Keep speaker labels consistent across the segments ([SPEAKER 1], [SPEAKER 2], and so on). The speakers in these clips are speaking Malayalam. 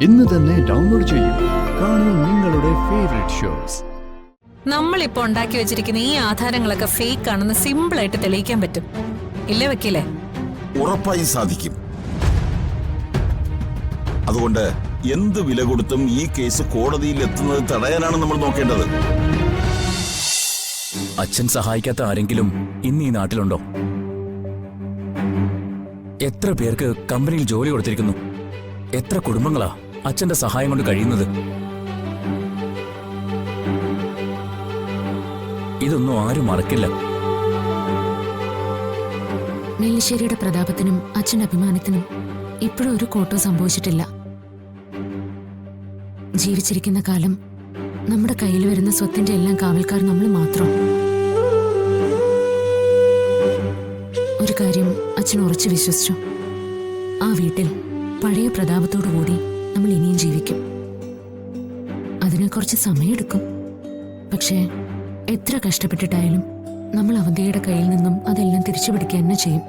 [SPEAKER 1] ഇന്ന് തന്നെ ഡൗൺലോഡ് ചെയ്യൂ. കാണൂ നിങ്ങളുടെ ഫേവറേറ്റ് ഷോസ്.
[SPEAKER 2] നമ്മളിപ്പോ ഉണ്ടാക്കി വെച്ചിരിക്കുന്ന ഈ ആധാരങ്ങളൊക്കെ ഫേക്ക് ആണെന്ന് സിമ്പിൾ ആയിട്ട് തെളിയിക്കാൻ പറ്റും, ഇല്ലേ വക്കീലേ?
[SPEAKER 3] ഉറപ്പായും സാധിക്കും. അതുകൊണ്ട് എന്ത് വില കൊടുത്തും ഈ കേസ് കോടതിയിൽ എത്തുന്നത് തടയാനാണ് നമ്മൾ നോക്കേണ്ടത്.
[SPEAKER 4] അച്ഛൻ സഹായിക്കാത്ത ആരെങ്കിലും ഇന്ന് ഈ നാട്ടിലുണ്ടോ? എത്ര പേർക്ക് കമ്പനിയിൽ ജോലി കൊടുത്തിരിക്കുന്നു? എത്ര കുടുംബങ്ങളാ അച്ഛന്റെ സഹായം കൊണ്ട് കഴിയുന്നത്? ഇതൊന്നും ആരും മറക്കില്ല.
[SPEAKER 5] നെല്ലിശ്ശേരിയുടെ പ്രതാപത്തിനും അച്ഛന്റെ അഭിമാനത്തിനും ഇപ്പോഴും ഒരു കോട്ടവും സംഭവിച്ചിട്ടില്ല. ജീവിച്ചിരിക്കുന്ന കാലം നമ്മുടെ കയ്യിൽ വരുന്ന സ്വത്തിന്റെ എല്ലാം കാവൽക്കാർ നമ്മൾ മാത്രം. ഒരു കാര്യം അച്ഛൻ ഉറച്ചു വിശ്വസിച്ചു, ആ വീട്ടിൽ പഴയ പ്രതാപത്തോടു കൂടി നമ്മൾ ഇനിയും ജീവിക്കും. അതിന് കുറച്ച് സമയമെടുക്കും, പക്ഷേ എത്ര കഷ്ടപ്പെട്ടിട്ടായാലും നമ്മൾ അവന്തിയുടെ കയ്യിൽ നിന്നും അതെല്ലാം തിരിച്ചു പിടിക്കുക തന്നെ ചെയ്യും.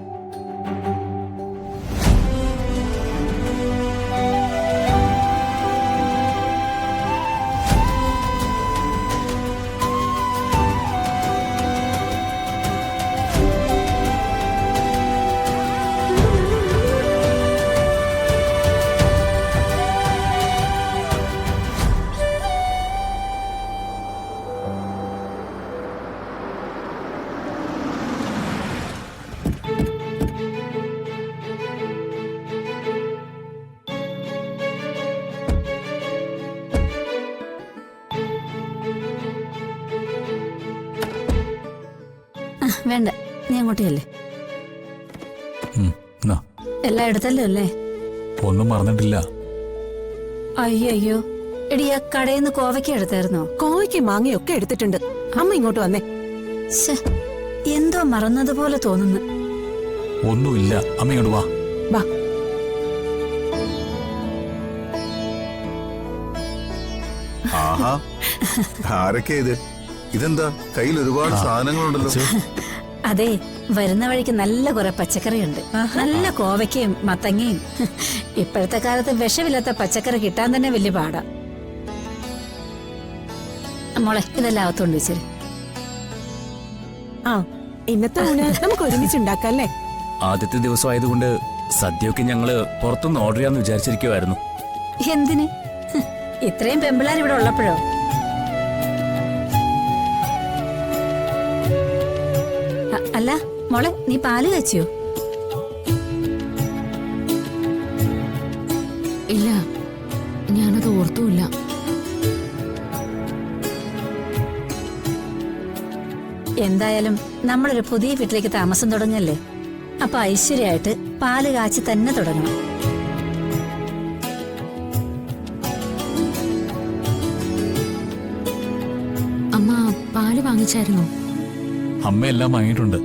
[SPEAKER 6] വേണ്ട, നീ അങ്ങോട്ടേയല്ലേ? എല്ലാം എടുത്തല്ലോ അല്ലേ?
[SPEAKER 4] ഒന്നും മറന്നിട്ടില്ല.
[SPEAKER 6] അയ്യോ എടി, ആ കടയിൽ നിന്ന് കോവയ്ക്ക എടുത്തായിരുന്നോ?
[SPEAKER 7] കോവയ്ക്ക് മാങ്ങയൊക്കെ എടുത്തിട്ടുണ്ട്. അമ്മ ഇങ്ങോട്ട് വന്നേ.
[SPEAKER 6] എന്തോ മറന്നതുപോലെ തോന്നുന്നു.
[SPEAKER 4] ഒന്നുമില്ല, അമ്മ ഇങ്ങോട്ട് വാ.
[SPEAKER 7] വാ.
[SPEAKER 8] ആഹാ, ആരൊക്കെ ഇത്? ഇതെന്താ കയ്യിൽ ഒരുപാട് സാധനങ്ങളുണ്ടല്ലോ.
[SPEAKER 6] അതെ, വരുന്ന വഴിക്ക് നല്ല കുറെ പച്ചക്കറിയുണ്ട്. നല്ല കോവയ്ക്കയും മത്തങ്ങയും. ഇപ്പോഴത്തെ കാലത്ത് വിഷമില്ലാത്ത പച്ചക്കറി കിട്ടാൻ തന്നെ വലിയ പാടാ. മോളെ, ഇതെല്ലാം അകത്തോണ്ട് വെച്ചിര്.
[SPEAKER 7] ആ, ഇന്നത്തെ ഊണ് നമുക്ക് ഒരുമിച്ചുണ്ടാക്കാം അല്ലേ?
[SPEAKER 4] ആദ്യത്തെ ദിവസം ആയതുകൊണ്ട് സദ്യയൊക്കെ ഞങ്ങള് പുറത്തുനിന്ന് ഓർഡർ ചെയ്യാന്ന് വിചാരിച്ചിരിക്കുവായിരുന്നു.
[SPEAKER 6] എന്തിന്? ഇത്രയും പെമ്പിളാർ ഇവിടെ ഉള്ളപ്പോഴോ? അല്ല മോളെ, നീ പാല് കാച്ചിയോ?
[SPEAKER 5] ഇല്ല, ഞാനത് ഓർത്തുമില്ല.
[SPEAKER 6] എന്തായാലും നമ്മളൊരു പുതിയ വീട്ടിലേക്ക് താമസം തുടങ്ങല്ലേ, അപ്പൊ ഐശ്വര്യമായിട്ട് പാല് കാച്ചി തന്നെ തുടങ്ങണം.
[SPEAKER 5] അമ്മ പാല് വാങ്ങിച്ചായിരുന്നോ?
[SPEAKER 4] അമ്മ എല്ലാം വാങ്ങിയിട്ടുണ്ട്.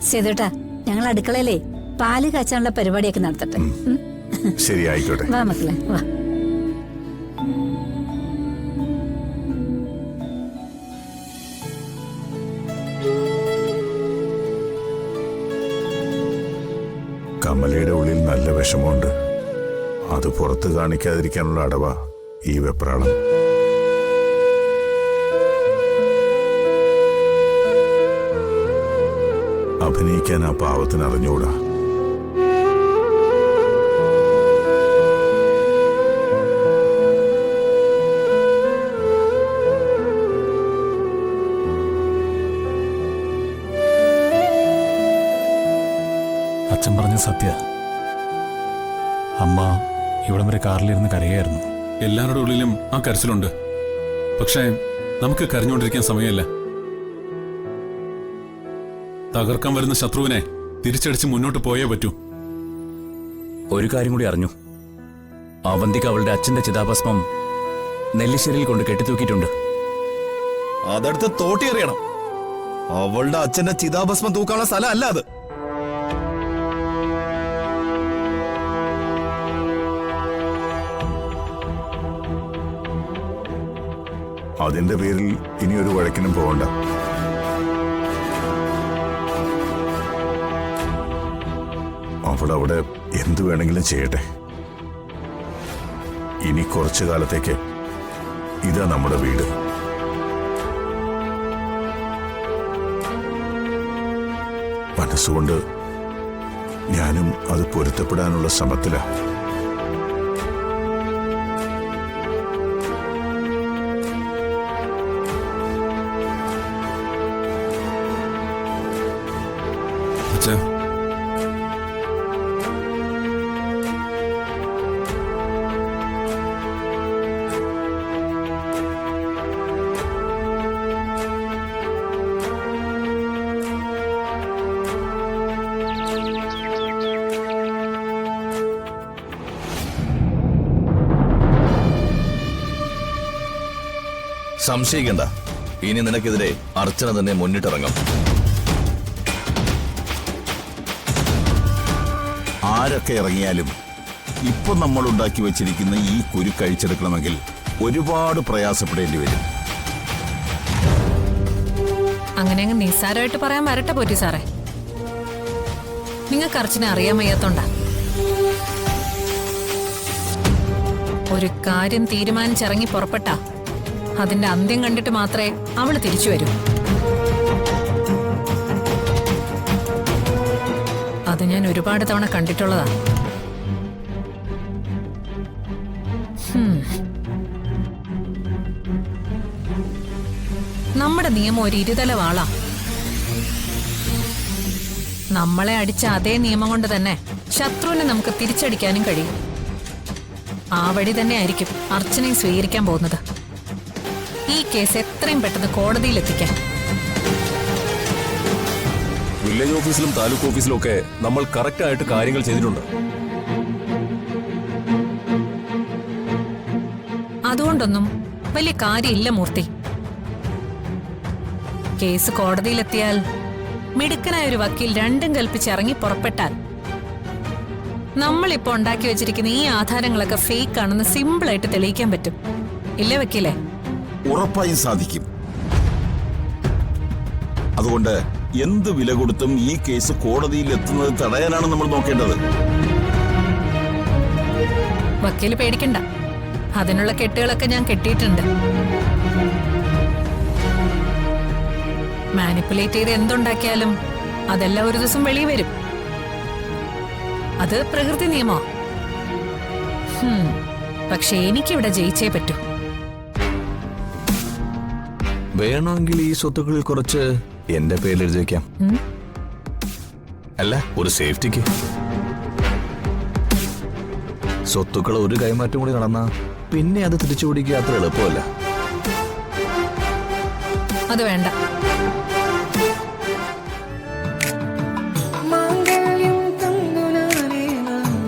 [SPEAKER 6] സേതുട്ടാ, ഞങ്ങൾ അടുക്കളയിലേ പാല് കാച്ചാനുള്ള പരിപാടിയൊക്കെ നടത്തട്ടെ.
[SPEAKER 8] ശരി, ആയിക്കോട്ടെ.
[SPEAKER 6] വാ മക്കളെ, വാ.
[SPEAKER 8] കമലയുടെ ഉള്ളിൽ നല്ല വിഷമമുണ്ട്. അത് പുറത്ത് കാണിക്കാതിരിക്കാനുള്ള അടവാ ഈ വെപ്രാളം. അഭിനയിക്കാൻ ആ പാവത്തിന് അറിഞ്ഞൂടാ.
[SPEAKER 4] അച്ഛൻ പറഞ്ഞ സത്യ. അമ്മ ഇവിടം വരെ കാറിലിരുന്ന് കരയായിരുന്നു.
[SPEAKER 9] എല്ലാവരുടെ ഉള്ളിലും ആ കരച്ചിലുണ്ട്. പക്ഷേ നമുക്ക് കരഞ്ഞുകൊണ്ടിരിക്കാൻ സമയമില്ല. തകർക്കാൻ വരുന്ന ശത്രുവിനെ തിരിച്ചടിച്ച് മുന്നോട്ട് പോയേ പറ്റൂ.
[SPEAKER 4] ഒരു കാര്യം കൂടി അറിഞ്ഞു. അവന്തിക്ക് അവളുടെ അച്ഛന്റെ ചിതാഭസ്മം നെല്ലിശ്ശേരിയിൽ കൊണ്ട് കെട്ടിത്തൂക്കിയിട്ടുണ്ട്.
[SPEAKER 3] അതെടുത്ത് തോട്ടി എറിയണം. അവളുടെ അച്ഛന്റെ ചിതാഭസ്മം തൂക്കാനുള്ള സ്ഥലം അല്ല അത്.
[SPEAKER 8] അതിന്റെ പേരിൽ ഇനി ഒരു വഴക്കിനും പോകണ്ട. അവളവിടെ എന്തു വേണമെങ്കിലും ചെയ്യട്ടെ. ഇനി കുറച്ചു കാലത്തേക്ക് ഇതാ നമ്മുടെ വീട്. മനസ്സുകൊണ്ട് ഞാനും അത് പൊരുത്തപ്പെടാനുള്ള ശ്രമത്തിലാ.
[SPEAKER 9] അച്ഛാ,
[SPEAKER 3] സംശയിക്കണ്ട, ഇനി നിനക്കെതിരെ അർച്ചന തന്നെ മുന്നിട്ടിറങ്ങും.
[SPEAKER 8] ആരൊക്കെ ഇറങ്ങിയാലും ഇപ്പൊ നമ്മൾ ഉണ്ടാക്കി വെച്ചിരിക്കുന്ന ഈ കുരു കഴിച്ചെടുക്കണമെങ്കിൽ ഒരുപാട് പ്രയാസപ്പെടേണ്ടി വരും.
[SPEAKER 2] അങ്ങനെ അങ്ങ് നിസ്സാരമായിട്ട് പറയാൻ വരട്ടെ പോറ്റി സാറേ. നിങ്ങൾക്ക് അർച്ചനെ അറിയാൻ വയ്യാത്തോണ്ടാ. ഒരു കാര്യം തീരുമാനിച്ചിറങ്ങി പുറപ്പെട്ടാ അതിന്റെ അന്ത്യം കണ്ടിട്ട് മാത്രമേ അവള് തിരിച്ചു വരൂ. അത് ഞാൻ ഒരുപാട് തവണ കണ്ടിട്ടുള്ളതാ. നമ്മുടെ നിയമം ഒരു ഇരുതല വാളാ. നമ്മളെ അടിച്ച അതേ നിയമം കൊണ്ട് തന്നെ ശത്രുവിനെ നമുക്ക് തിരിച്ചടിക്കാനും കഴിയും. ആ വഴി തന്നെ ആയിരിക്കും അർച്ചനയെ സ്വീകരിക്കാൻ പോകുന്നത്. ഈ കേസ് എത്രയും പെട്ടെന്ന് കോടതിയിലെത്തിക്കാൻ.
[SPEAKER 10] വില്ലേജ് ഓഫീസിലും താലൂക്ക് ഓഫീസിലും ഒക്കെ നമ്മൾ കറക്റ്റ് ആയിട്ട് കാര്യങ്ങൾ ചെയ്തിട്ടുണ്ട്.
[SPEAKER 2] അതുകൊണ്ടൊന്നും വലിയ കാര്യമില്ല മൂർത്തി. കേസ് കോടതിയിലെത്തിയാൽ മിടുക്കനായ ഒരു വക്കീൽ രണ്ടും കൽപ്പിച്ചിറങ്ങി പുറപ്പെട്ടാൽ നമ്മളിപ്പോ ഉണ്ടാക്കി വെച്ചിരിക്കുന്ന ഈ ആധാരങ്ങളൊക്കെ ഫേക്ക് ആണെന്ന് സിമ്പിളായിട്ട് തെളിയിക്കാൻ പറ്റും. ഇല്ലേ വക്കീലേ?
[SPEAKER 8] ഉറപ്പായും സാധിക്കും. അതുകൊണ്ട് എന്ത് വില കൊടുത്തും ഈ കേസ് കോടതിയിൽ എത്തുന്നത് തടയാനാണ് നമ്മൾ നോക്കേണ്ടത്.
[SPEAKER 2] വക്കീല് പേടിക്കണ്ട, അതിനുള്ള കെട്ടുകളൊക്കെ ഞാൻ കെട്ടിയിട്ടുണ്ട്. മാനിപ്പുലേറ്റ് ചെയ്ത് എന്തുണ്ടാക്കിയാലും അതെല്ലാം ഒരു ദിവസം വെളിയിൽ വരും. അത് പ്രകൃതി നിയമോ. പക്ഷെ എനിക്കിവിടെ ജയിച്ചേ പറ്റൂ.
[SPEAKER 3] വേണമെങ്കിൽ ഈ സ്വത്തുക്കളിൽ കുറച്ച് എന്റെ പേരിൽ എഴുതി വെക്കാം. അല്ല, ഒരു സേഫ്റ്റിക്ക്. സ്വത്തുക്കൾ ഒരു കൈമാറ്റം കൂടി നടന്നാ പിന്നെ അത് തിരിച്ചു പിടിക്കുക അത്ര എളുപ്പമല്ല.
[SPEAKER 2] അത് വേണ്ട.